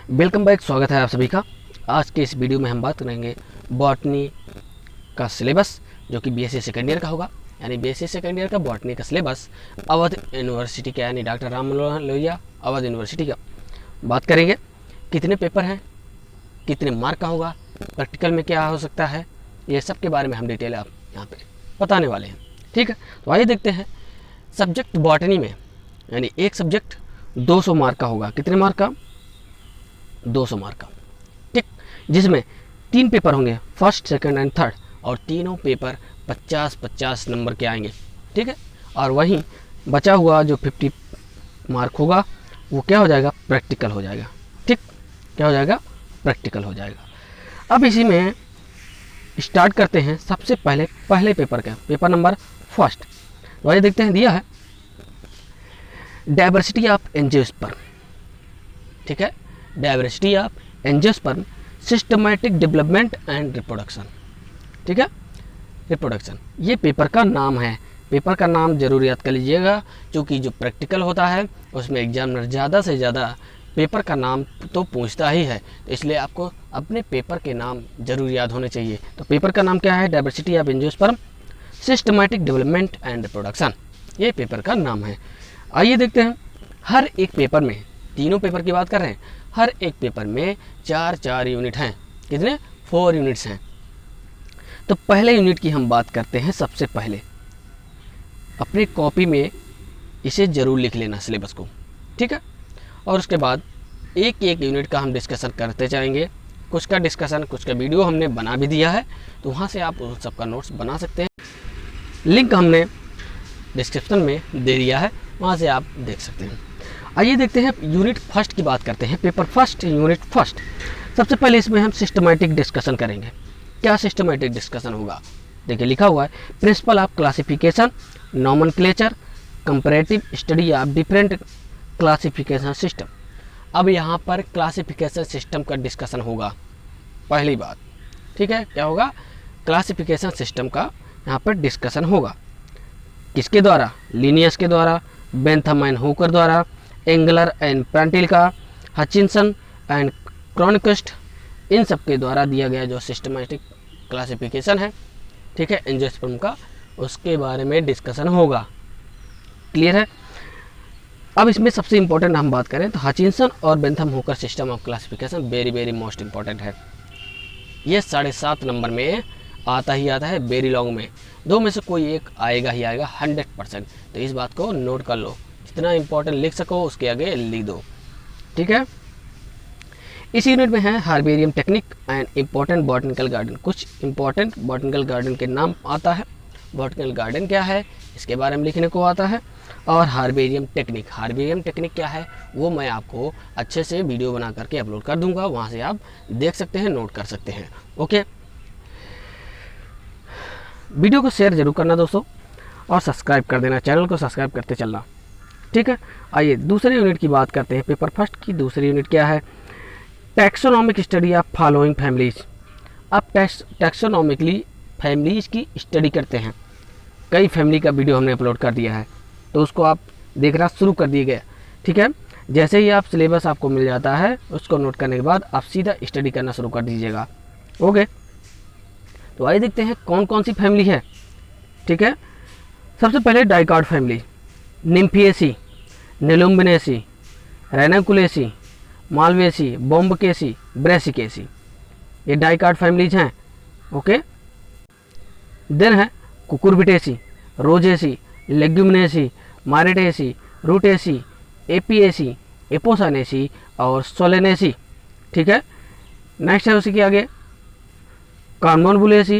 Welcome back, स्वागत है आप सभी का। आज के इस वीडियो में हम बात करेंगे बॉटनी का सिलेबस जो कि बीएससी सेकेंड ईयर का होगा। यानी बीएससी सेकेंड ईयर का बॉटनी का सिलेबस अवध यूनिवर्सिटी का, यानी डॉक्टर राम मनोहर लोहिया अवध यूनिवर्सिटी का बात करेंगे। कितने पेपर हैं, कितने मार्क का होगा, प्रैक्टिकल में क्या हो सकता है, ये सब के बारे में हम डिटेल आप यहाँ पे बताने वाले हैं। ठीक है, तो आइए देखते हैं। सब्जेक्ट बॉटनी में यानी एक सब्जेक्ट 200 मार्क का होगा। कितने मार्क का? 200 मार्क का। ठीक, जिसमें 3 पेपर होंगे, फर्स्ट, सेकंड एंड थर्ड, और तीनों पेपर 50-50 नंबर के आएंगे। ठीक है, और वहीं बचा हुआ जो 50 मार्क होगा वो क्या हो जाएगा? प्रैक्टिकल हो जाएगा। ठीक, क्या हो जाएगा? प्रैक्टिकल हो जाएगा। अब इसी में स्टार्ट करते हैं। सबसे पहले पेपर का, पेपर नंबर फर्स्ट। तो आइए देखते हैं। दिया है डाइवर्सिटी ऑफ एंजियोस्पर्म। ठीक है, diversity of angiosperm, systematic development and reproduction. ठीक है, रिप्रोडक्शन ये पेपर का नाम है। पेपर का नाम जरूर याद कर लीजिएगा, क्योंकि जो प्रैक्टिकल होता है उसमें एग्जामिनर ज़्यादा से ज़्यादा पेपर का नाम तो पूछता ही है, तो इसलिए आपको अपने पेपर के नाम जरूर याद होने चाहिए। तो पेपर का नाम क्या है? Diversity of angiosperm, systematic development and reproduction, ये पेपर का नाम है। आइए देखते हैं। हर एक पेपर में, तीनों पेपर की बात कर रहे हैं, हर एक पेपर में 4-4 यूनिट हैं। कितने? 4 यूनिट्स हैं। तो पहले यूनिट की हम बात करते हैं। सबसे पहले अपनी कॉपी में इसे ज़रूर लिख लेना, सिलेबस को। ठीक है, और उसके बाद एक एक यूनिट का हम डिस्कशन करते जाएंगे। कुछ का डिस्कशन, कुछ का वीडियो हमने बना भी दिया है, तो वहाँ से आप उन सबका नोट्स बना सकते हैं। लिंक हमने डिस्क्रिप्शन में दे दिया है, वहाँ से आप देख सकते हैं। आइए देखते हैं। यूनिट फर्स्ट की बात करते हैं। Paper first, unit first. सबसे पहले इसमें हम सिस्टमैटिक डिस्कशन करेंगे। क्या सिस्टमैटिक डिस्कशन होगा? देखिए लिखा हुआ है, principle of classification, nomenclature, comparative study of different classification system. अब यहाँ पर क्लासिफिकेशन सिस्टम का डिस्कशन होगा, पहली बात। ठीक है, क्या होगा? क्लासिफिकेशन सिस्टम का यहाँ पर डिस्कशन होगा। किसके द्वारा? लिनियस के द्वारा, बेंथम एंड हुकर द्वारा, एंगलर एंड प्रेंटिल का, हचिंसन एंड क्रॉनिक्स्ट, इन सब के द्वारा दिया गया जो सिस्टमैटिक क्लासिफिकेशन है, ठीक है, एंजियोस्पर्म का, उसके बारे में डिस्कशन होगा। क्लियर है? अब इसमें सबसे इंपॉर्टेंट हम बात करें तो हचिंसन और Bentham Hooker system of classification very most important है। ये 7.5 नंबर में आता ही आता है, वेरी लॉन्ग में। 2 में से कोई एक आएगा ही आएगा 100%। तो इस बात को नोट कर लो, जितना इंपॉर्टेंट लिख सको उसके आगे लिख दो। ठीक है, इस यूनिट में है herbarium technique and important botanical garden. कुछ इंपॉर्टेंट बॉटनिकल गार्डन के नाम आता है। बॉटनिकल गार्डन क्या है इसके बारे में लिखने को आता है। और हार्बेरियम टेक्निक क्या है वो मैं आपको अच्छे से वीडियो बना करके अपलोड कर दूंगा, वहाँ से आप देख सकते हैं, नोट कर सकते हैं। ओके, वीडियो को शेयर जरूर करना दोस्तों, और सब्सक्राइब कर देना, चैनल को सब्सक्राइब करते चलना। ठीक है, आइए दूसरे यूनिट की बात करते हैं। पेपर फर्स्ट की दूसरी यूनिट क्या है? Taxonomic study of following families. अब टैक्सोनॉमिकली फैमिलीज की स्टडी करते हैं। कई फैमिली का वीडियो हमने अपलोड कर दिया है, तो उसको आप देखना शुरू कर दिए गए। ठीक है, जैसे ही आप सिलेबस आपको मिल जाता है, उसको नोट करने के बाद आप सीधा स्टडी करना शुरू कर दीजिएगा। ओके, तो आइए देखते हैं कौन कौन सी फैमिली है। ठीक है, सबसे पहले dicot family, Nymphaeaceae, Nelumbonaceae, Ranunculaceae, Malvaceae, Bombacaceae, Brassicaceae, ये डाइकार्ड फैमिलीज हैं। ओके, देन है Cucurbitaceae, Rosaceae, Leguminosae, Myrtaceae, Rutaceae, Apiaceae, Apocynaceae और सोलेनेसी। ठीक है, नेक्स्ट है उसी के आगे कार्मोनबुलेसी,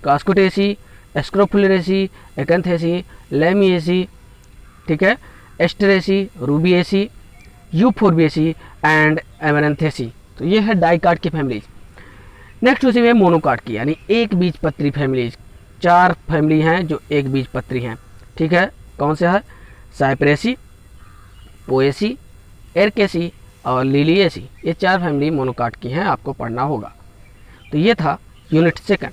कास्कुटेसी, एस्क्रोफुलेसी, एकेंथेसी, लेमिएसी, ठीक है, एस्टरेसी, रूबिएसी, यूफोर्बिएसी एंड एमेरेंथेसी। तो ये है डाइकार्ड की फैमिलीज। नेक्स्ट उसी में मोनोकार्ड की, यानी एक बीज पत्री फैमिलीज। 4 फैमिली हैं जो एक बीज पत्री हैं। ठीक है, कौन से है? साइप्रेसी, पोएसी, एरकेसी और लिलिएसी। ये 4 फैमिली मोनोकार्ड की हैं, आपको पढ़ना होगा। तो ये था यूनिट सेकंड।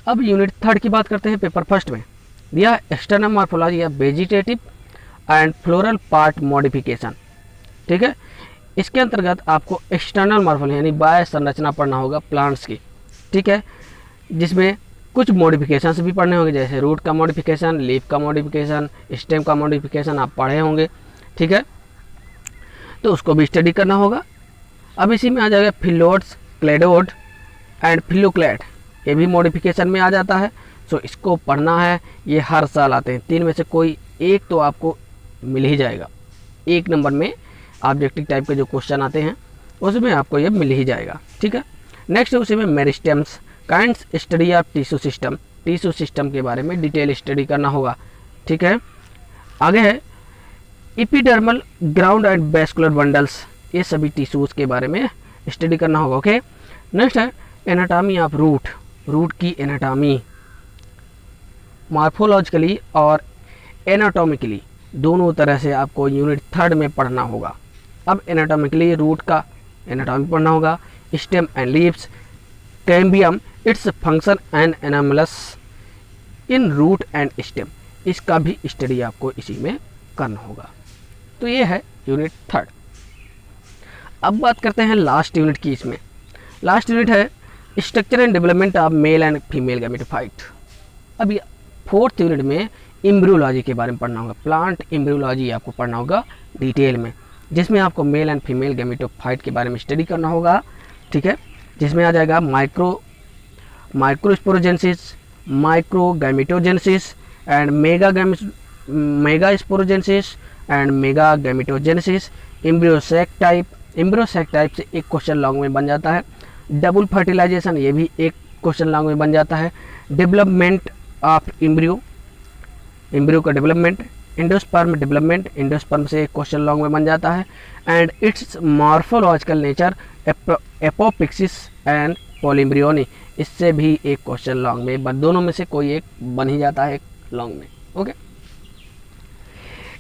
अब यूनिट थर्ड की बात करते हैं। पेपर फर्स्ट में दिया एक्सटर्नल मॉर्फोलॉजी या vegetative and floral part modification. ठीक है, इसके अंतर्गत आपको एक्सटर्नल मॉर्फोलॉजी यानी बाह्य संरचना पढ़ना होगा प्लांट्स की, ठीक है, जिसमें कुछ मॉडिफिकेशंस भी पढ़ने होंगे, जैसे रूट का मॉडिफिकेशन, लीफ का मॉडिफिकेशन, स्टेम का मॉडिफिकेशन आप पढ़े होंगे, ठीक है, तो उसको भी स्टडी करना होगा। अब इसी में आ जाएगा फिलोड्स, क्लेडोड एंड फिलोक्लेड, ये भी मॉडिफिकेशन में आ जाता है। सो इसको पढ़ना है, ये हर साल आते हैं, 3 में से कोई एक तो आपको मिल ही जाएगा। 1 नंबर में ऑब्जेक्टिव टाइप के जो क्वेश्चन आते हैं उसमें आपको ये मिल ही जाएगा, ठीक है। नेक्स्ट उसी में meristems, kinds study of tissue system, tissue system के बारे में डिटेल स्टडी करना होगा, ठीक है। आगे है epidermal, ground and vascular bundles, ये सभी टिश्यूज़ के बारे में स्टडी करना होगा, ओके। नेक्स्ट है एनाटॉमी ऑफ रूट, रूट की एनाटॉमी मॉर्फोलॉजिकली और एनाटॉमिकली दोनों तरह से आपको यूनिट 3 में पढ़ना होगा। अब एनाटॉमिकली रूट का एनाटॉमी पढ़ना होगा, stem and leaves, cambium, its function and anomalous in root and stem, इसका भी स्टडी आपको इसी में करना होगा। तो ये है यूनिट 3। अब बात करते हैं लास्ट यूनिट की। इसमें लास्ट यूनिट है structure and development of male and female gametophyte. अब 4th यूनिट में एम्ब्रियोलॉजी के बारे में पढ़ना होगा, प्लांट एम्ब्रियोलॉजी आपको पढ़ना होगा डिटेल में, जिसमें आपको मेल एंड फीमेल गैमेटोफाइट के बारे में स्टडी करना होगा, ठीक है, जिसमें आ जाएगा microsporogenesis, micro gametogenesis and mega sporogenesis and mega gametogenesis, embryo sac type, embryo sac type से एक क्वेश्चन लॉन्ग में बन जाता है, डबल फर्टिलाइजेशन, ये भी एक क्वेश्चन लॉन्ग में बन जाता है, डेवलपमेंट ऑफ एम्ब्रियो, एम्ब्रियो का डेवलपमेंट, एंडोस्पर्म डेवलपमेंट, एंडोस्पर्म से एक क्वेश्चन लॉन्ग में बन जाता है, and its morphological nature, apomixis and polyembryony, इससे भी एक क्वेश्चन लॉन्ग में, दोनों में से कोई एक बन ही जाता है लॉन्ग में, ओके।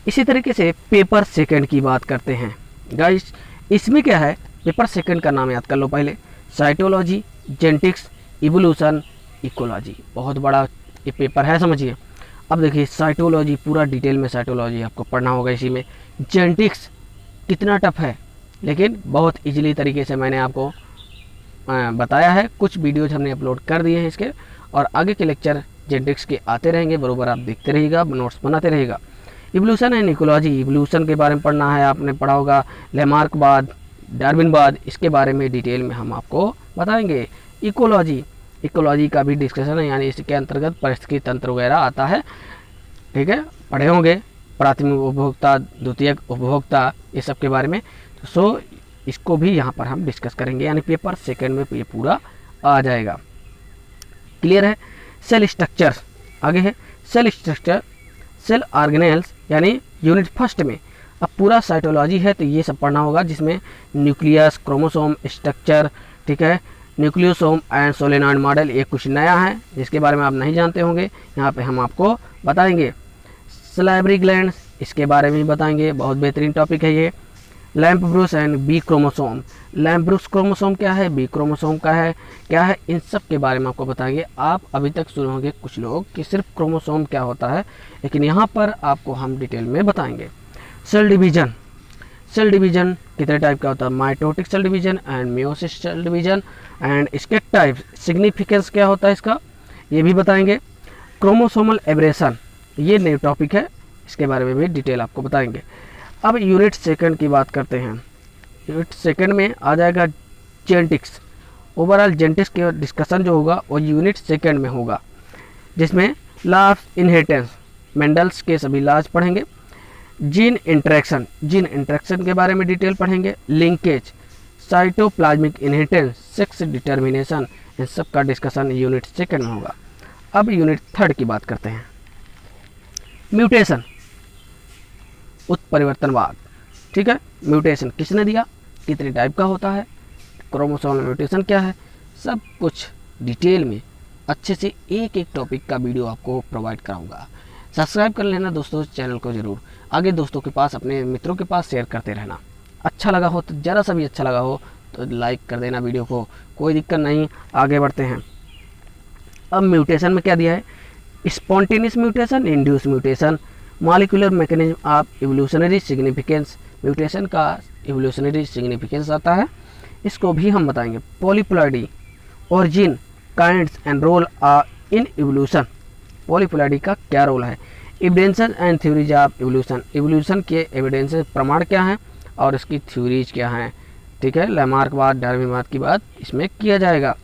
इसी तरीके से पेपर सेकंड की बात करते हैं गाइस। इसमें क्या है, पेपर सेकंड का नाम याद कर लो पहले, साइटोलॉजी, जेनेटिक्स, इवोल्यूशन, इकोलॉजी, बहुत बड़ा ये पेपर है, समझिए। अब देखिए साइटोलॉजी, पूरा डिटेल में साइटोलॉजी आपको पढ़ना होगा इसी में। जेनेटिक्स कितना टफ है, लेकिन बहुत इजीली तरीके से मैंने आपको बताया है, कुछ वीडियोज हमने अपलोड कर दिए हैं इसके, और आगे के लेक्चर जेनेटिक्स के आते रहेंगे, बरोबर आप देखते रहिएगा, नोट्स बनाते रहेगा। इवोल्यूशन एंड इकोलॉजी, इवोल्यूशन के बारे में पढ़ना है, आपने पढ़ा होगा लेमार्कवाद, डार्विनवाद, इसके बारे में डिटेल में हम आपको बताएंगे। इकोलॉजी, इकोलॉजी का भी डिस्कशन है, यानी इसके अंतर्गत पारिस्थितिकी तंत्र वगैरह आता है, ठीक है, पढ़े होंगे, प्राथमिक उपभोक्ता, द्वितीयक उपभोक्ता, ये सब के बारे में। सो इसको भी यहाँ पर हम डिस्कस करेंगे, यानी पेपर सेकंड में ये पूरा आ जाएगा, क्लियर है। सेल स्ट्रक्चर, आगे है सेल स्ट्रक्चर, सेल ऑर्गेनेल्स, यानी यूनिट 1 में अब पूरा साइटोलॉजी है, तो ये सब पढ़ना होगा, जिसमें न्यूक्लियस, क्रोमोसोम स्ट्रक्चर, ठीक है, न्यूक्लियोसोम एंड सोलेनॉइड मॉडल, ये कुछ नया है जिसके बारे में आप नहीं जानते होंगे, यहाँ पे हम आपको बताएंगे। सलाइवरी ग्लैंड्स, इसके बारे में बताएंगे, बहुत बेहतरीन टॉपिक है ये। Lampbrush and B chromosome, lampbrush chromosome क्या है, बी क्रोमोसोम का है क्या है, इन सब के बारे में आपको बताएंगे। आप अभी तक सुने होंगे कुछ लोग कि सिर्फ क्रोमोसोम क्या होता है, लेकिन यहाँ पर आपको हम डिटेल में बताएंगे। सेल डिवीजन, सेल डिवीजन कितने टाइप का होता है, mitotic cell division and meiosis cell division, and इसके टाइप, सिग्निफिकेंस क्या होता है इसका, ये भी बताएंगे। क्रोमोसोमल एब्रेशन, ये न्यू टॉपिक है, इसके बारे में भी डिटेल आपको बताएंगे। अब यूनिट सेकंड की बात करते हैं। यूनिट सेकंड में आ जाएगा जेनेटिक्स, ओवरऑल जेनेटिक्स के डिस्कशन जो होगा वो यूनिट सेकंड में होगा, जिसमें लॉ ऑफ इनहेरिटेंस, मेंडल्स के सभी लॉज पढ़ेंगे। जीन इंटरेक्शन, जीन इंटरेक्शन के बारे में डिटेल पढ़ेंगे। Linkage, cytoplasmic inheritance, sex determination, इन सब का डिस्कशन यूनिट सेकंड में होगा। अब यूनिट 3 की बात करते हैं। म्यूटेशन, उत्परिवर्तनवाद, ठीक है, म्यूटेशन किसने दिया, कितने टाइप का होता है, क्रोमोसोमल म्यूटेशन क्या है, सब कुछ डिटेल में अच्छे से एक एक टॉपिक का वीडियो आपको प्रोवाइड कराऊंगा। सब्सक्राइब कर लेना दोस्तों चैनल को ज़रूर, आगे दोस्तों के पास, अपने मित्रों के पास शेयर करते रहना। अच्छा लगा हो तो, ज़रा सा भी अच्छा लगा हो तो लाइक कर देना वीडियो को, कोई दिक्कत नहीं, आगे बढ़ते हैं। अब म्यूटेशन में क्या दिया है, spontaneous mutation, induce mutation, molecular mechanism of evolutionary significance, mutation का इवोल्यूशनरी सिग्निफिकेंस आता है, इसको भी हम बताएंगे। Polyploidy, origin, kinds and role in evolution. Polyploidy का क्या रोल है? Evidences and theories of evolution. Evolution के एविडेंसेस प्रमाण क्या हैं और इसकी थ्योरीज क्या हैं, ठीक है। लैमार्कवाद, डार्विनवाद की बात इसमें किया जाएगा।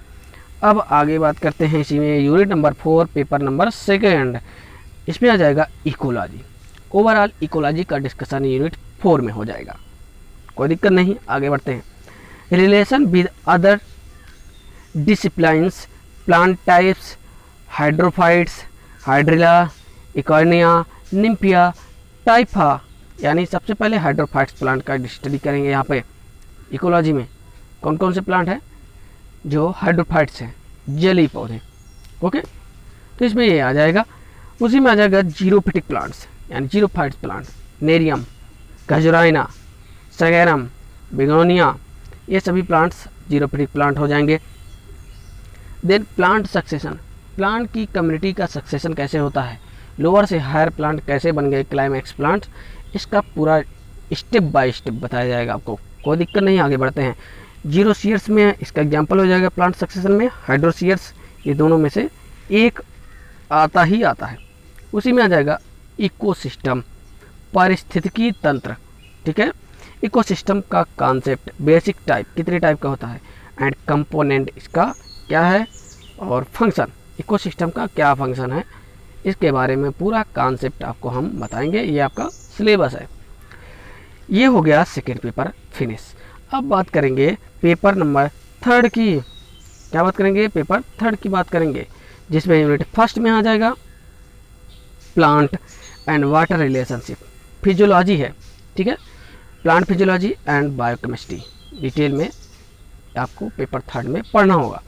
अब आगे बात करते हैं इसी में यूनिट नंबर 4 पेपर नंबर 2। इसमें आ जाएगा इकोलॉजी। ओवरऑल इकोलॉजी का डिस्कशन यूनिट 4 में हो जाएगा, कोई दिक्कत नहीं। आगे बढ़ते हैं। Relation with other disciplines, plant types, hydrophytes, Hydrilla, Eichhornia, Nymphaea, Typha. यानी सबसे पहले हाइड्रोफाइट्स प्लांट का स्टडी करेंगे। यहाँ पे इकोलॉजी में कौन कौन से प्लांट हैं जो हाइड्रोफाइट्स हैं, जलीय पौधे, ओके। तो इसमें ये आ जाएगा। उसी में आ जाएगा जीरोफिटिक प्लांट्स यानी जीरोफाइट्स प्लांट, नेरियम, गजुराइना, सगैरम, बिगोनिया, ये सभी प्लांट्स जीरोफिटिक प्लांट हो जाएंगे। देन प्लांट सक्सेशन, प्लांट की कम्युनिटी का सक्सेशन कैसे होता है, लोअर से हायर प्लांट कैसे बन गए क्लाइमैक्स प्लांट, इसका पूरा स्टेप बाय स्टेप बताया जाएगा आपको, कोई दिक्कत नहीं। आगे बढ़ते हैं। जीरोसियर्स में इसका एग्जाम्पल हो जाएगा प्लांट सक्सेशन में हाइड्रोसियर्स, ये दोनों में से एक आता ही आता है। उसी में आ जाएगा इकोसिस्टम, पारिस्थितिकी तंत्र, ठीक है। इकोसिस्टम का कॉन्सेप्ट, बेसिक टाइप, कितने टाइप का होता है, एंड कंपोनेंट इसका क्या है, और फंक्शन, इकोसिस्टम का क्या फंक्शन है, इसके बारे में पूरा कॉन्सेप्ट आपको हम बताएंगे। ये आपका सिलेबस है। ये हो गया सेकेंड पेपर फिनिश। अब बात करेंगे पेपर नंबर 3 की। क्या बात करेंगे? पेपर 3 की बात करेंगे, जिसमें यूनिट 1 में आ जाएगा plant and water relationship, physiology है, ठीक है। Plant physiology and biochemistry detail में आपको पेपर 3 में पढ़ना होगा।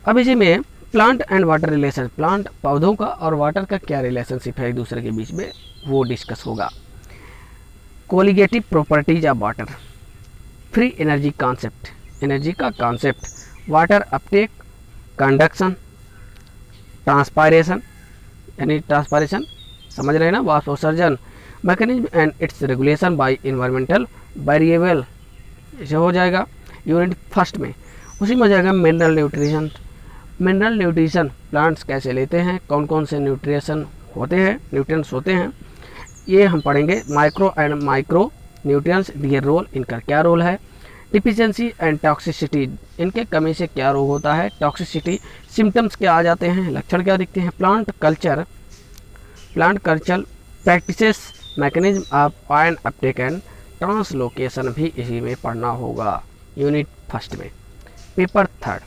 अब इसी में plant and water relation, plant पौधों का और वाटर का क्या रिलेशनशिप है एक दूसरे के बीच में, वो डिस्कस होगा। Colligative properties of water, free energy concept, energy का concept, water uptake, conduction, transpiration यानी ट्रांसपायरेशन समझ रहे हैं ना, वाष्पोत्सर्जन, mechanism and its regulation by environmental variable, ऐसे हो जाएगा यूनिट 1 में। उसी में हो जाएगा mineral nutrition, mineral nutrition plants कैसे लेते हैं, कौन कौन से न्यूट्रिशन होते हैं, न्यूट्रिएंट्स होते हैं, ये हम पढ़ेंगे। Micro and micro nutrients, their role, इनका क्या रोल है। डिफिशियंसी एंड टॉक्सिसिटी, इनके कमी से क्या रोग होता है, टॉक्सिसिटी, सिम्टम्स क्या आ जाते हैं, लक्षण क्या दिखते हैं। Plant culture, plant culture practices, mechanism of ion Uptake and translocation भी इसी में पढ़ना होगा यूनिट 1 में, पेपर 3।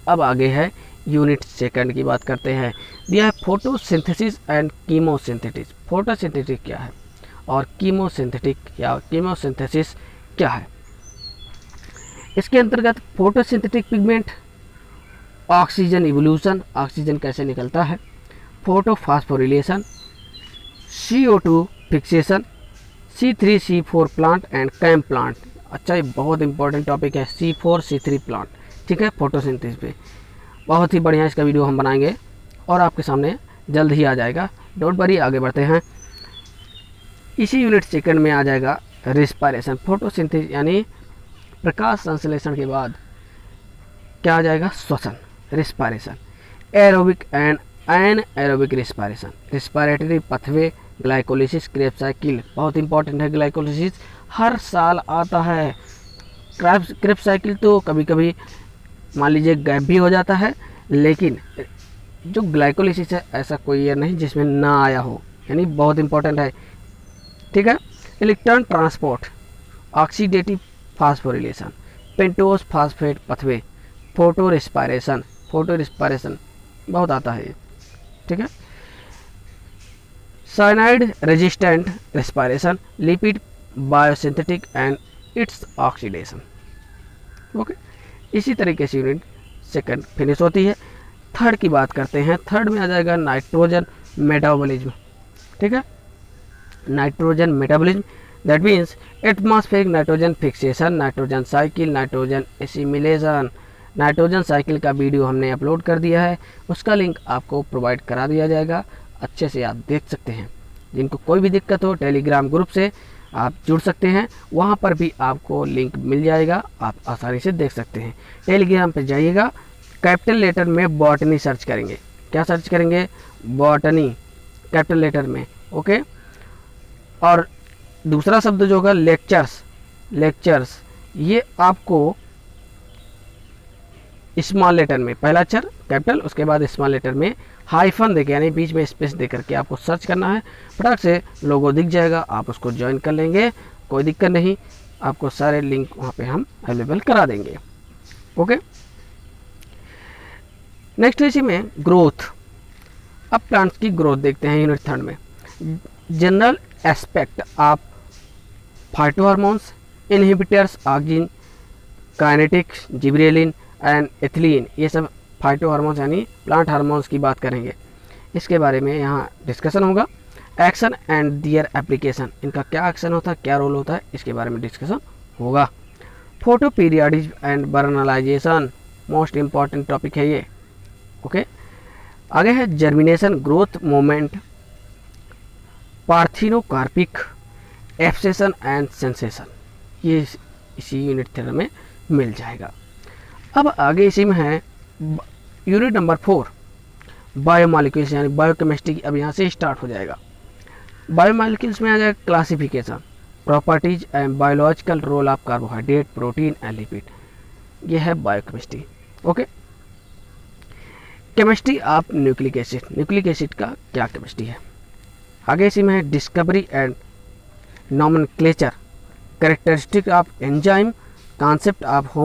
अब आगे है यूनिट 2 की बात करते हैं। दिया है फोटोसिंथेसिस एंड कीमोसिंथेसिस। फोटोसिंथेसिस क्या है और कीमोसिंथेटिक या कीमोसिंथेसिस क्या है। इसके अंतर्गत photosynthetic pigment, oxygen evolution, oxygen कैसे निकलता है, photophosphorylation, CO2 fixation, C3C4 plant and CAM plant. अच्छा, ये बहुत इंपॉर्टेंट टॉपिक है, C4C3 प्लांट, ठीक है, फोटोसिंथेसिस पे बहुत ही बढ़िया इसका वीडियो हम बनाएंगे और आपके सामने जल्द ही आ जाएगा, डोंट वरी। आगे बढ़ते हैं। इसी यूनिट 2 में आ जाएगा रिस्पायरेशन, फोटोसिंथेसिस यानी प्रकाश संश्लेषण के बाद क्या आ जाएगा, श्वसन, respiration, aerobic and anaerobic respiration, respiratory pathway, glycolysis, Krebs cycle, बहुत इंपॉर्टेंट है ग्लाइकोलिसिस, हर साल आता है। क्रेब्स साइकिल तो कभी कभी मान लीजिए गैप भी हो जाता है, लेकिन जो ग्लाइकोलिसिस है ऐसा कोई ईयर नहीं जिसमें ना आया हो, यानी बहुत इंपॉर्टेंट है, ठीक है। Electron transport, oxidative phosphorylation, pentose phosphate पथवे, photo respiration, photo respiration बहुत आता है, ठीक है। Cyanide resistant respiration, lipid biosynthetic and its oxidation, okay. इसी तरीके से यूनिट 2 फिनिश होती है। 3 की बात करते हैं। 3 में आ जाएगा नाइट्रोजन मेटाबॉलिज्म, ठीक है, nitrogen metabolism, that means atmospheric nitrogen fixation, nitrogen cycle, nitrogen assimilation. Nitrogen cycle का वीडियो हमने अपलोड कर दिया है, उसका लिंक आपको प्रोवाइड करा दिया जाएगा, अच्छे से आप देख सकते हैं। जिनको कोई भी दिक्कत हो टेलीग्राम ग्रुप से आप जुड़ सकते हैं, वहाँ पर भी आपको लिंक मिल जाएगा, आप आसानी से देख सकते हैं। टेलीग्राम पे जाइएगा, कैपिटल लेटर में बॉटनी सर्च करेंगे। क्या सर्च करेंगे? बॉटनी, कैपिटल लेटर में, ओके। और दूसरा शब्द जो होगा लेक्चर्स, लेक्चर्स, ये आपको स्मॉल लेटर में, पहला अक्षर कैपिटल, उसके बाद स्मॉल लेटर में हाइफन देके यानी बीच में स्पेस दे करके आपको सर्च करना है। फटाक से लोगो दिख जाएगा, आप उसको ज्वाइन कर लेंगे, कोई दिक्कत नहीं, आपको सारे लिंक वहाँ पे हम अवेलेबल करा देंगे, ओके। नेक्स्ट इसी में ग्रोथ। अब प्लांट्स की ग्रोथ देखते हैं यूनिट 3 में। General aspect of phytohormones, inhibitors, auxin, kinetics, gibberellin and ethylene, ये सब फाइटो हार्मोन्स यानी प्लांट हार्मोन्स की बात करेंगे। इसके बारे में यहाँ डिस्कशन होगा। एक्शन एंड दियर एप्लीकेशन, इनका क्या एक्शन होता है, क्या रोल होता है, इसके बारे में डिस्कशन होगा। Photoperiodism and vernalisation, most important topic है ये, ओके। आगे है germination, growth movement, parthenocarpic, abscission and senescence, ये इसी यूनिट 3 में मिल जाएगा। अब आगे इसी में है यूनिट नंबर 4, बायोमॉलिक्यूल्स यानी बायोकेमिस्ट्री। अब यहाँ से स्टार्ट हो जाएगा। बायोमॉलिक्यूल्स में आ जाएगा classification, properties and biological role of carbohydrate, protein and lipid, ये है biochemistry, okay. Chemistry of nucleic acid, nucleic acid का क्या केमिस्ट्री है। आगे इसी में है discovery and nomenclature, characteristic of enzyme, concept of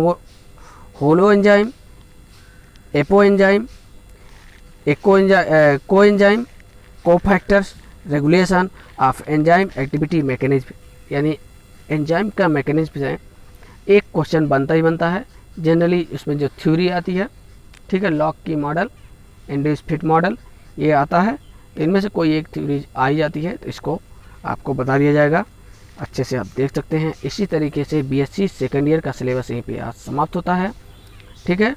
holoenzyme, apoenzyme, coenzyme, cofactors, regulation of enzyme activity mechanism, यानी एंजाइम का मैकेनिज्म है। एक क्वेश्चन बनता ही बनता है जनरली, उसमें जो थ्योरी आती है, ठीक है, लॉक की मॉडल, इंड्यूस फिट मॉडल, ये आता है। इनमें से कोई एक थ्योरी आई जाती है तो इसको आपको बता दिया जाएगा, अच्छे से आप देख सकते हैं। इसी तरीके से बीएससी सेकेंड ईयर का सिलेबस यहीं पे आज समाप्त होता है, ठीक है।